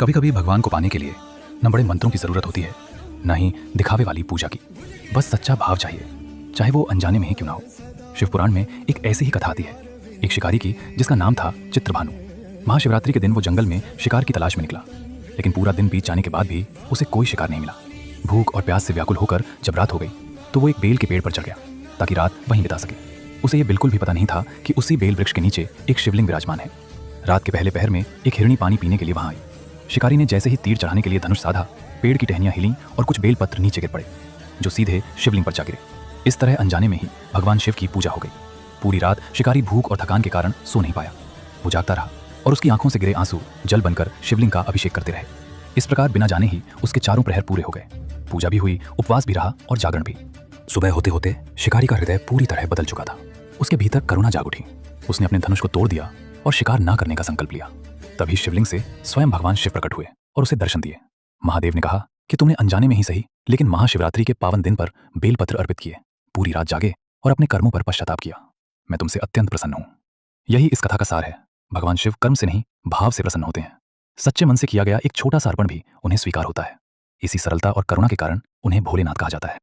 कभी कभी भगवान को पाने के लिए न बड़े मंत्रों की जरूरत होती है, न ही दिखावे वाली पूजा की। बस सच्चा भाव चाहिए, चाहे वो अनजाने में ही क्यों ना हो। शिव पुराण में एक ऐसी ही कथा आती है, एक शिकारी की जिसका नाम था चित्रभानु। महाशिवरात्रि के दिन वो जंगल में शिकार की तलाश में निकला, लेकिन पूरा दिन बीत जाने के बाद भी उसे कोई शिकार नहीं मिला। भूख और प्यास से व्याकुल होकर जब रात हो गई तो वो एक बेल के पेड़ पर चढ़ गया ताकि रात वहीं बिता सके। उसे ये बिल्कुल भी पता नहीं था कि उसी बेल वृक्ष के नीचे एक शिवलिंग विराजमान है। रात के पहले पहर में एक हिरणी पानी पीने के लिए वहां आई। शिकारी ने जैसे ही तीर चढ़ाने के लिए धनुष साधा, पेड़ की टहनियां हिलीं और कुछ बेल पत्र नीचे गिर पड़े, जो सीधे शिवलिंग पर जा गिरे। इस तरह अनजाने में ही भगवान शिव की पूजा हो गई। पूरी रात शिकारी भूख और थकान के कारण सो नहीं पाया। वो जागता रहा और उसकी आंखों से गिरे आंसू जल बनकर शिवलिंग का अभिषेक करते रहे। इस प्रकार बिना जाने ही उसके चारों प्रहर पूरे हो गए। पूजा भी हुई, उपवास भी रहा और जागरण भी। सुबह होते होते शिकारी का हृदय पूरी तरह बदल चुका था। उसके भीतर करुणा जाग उठी। उसने अपने धनुष को तोड़ दिया और शिकार ना करने का संकल्प लिया। तभी शिवलिंग से स्वयं भगवान शिव प्रकट हुए और उसे दर्शन दिए। महादेव ने कहा कि तुमने अनजाने में ही सही, लेकिन महाशिवरात्रि के पावन दिन पर बेलपत्र अर्पित किए, पूरी रात जागे और अपने कर्मों पर पश्चाताप किया। मैं तुमसे अत्यंत प्रसन्न हूं। यही इस कथा का सार है। भगवान शिव कर्म से नहीं, भाव से प्रसन्न होते हैं। सच्चे मन से किया गया एक छोटा सा अर्पण भी उन्हें स्वीकार होता है। इसी सरलता और करुणा के कारण उन्हें भोलेनाथ कहा जाता है।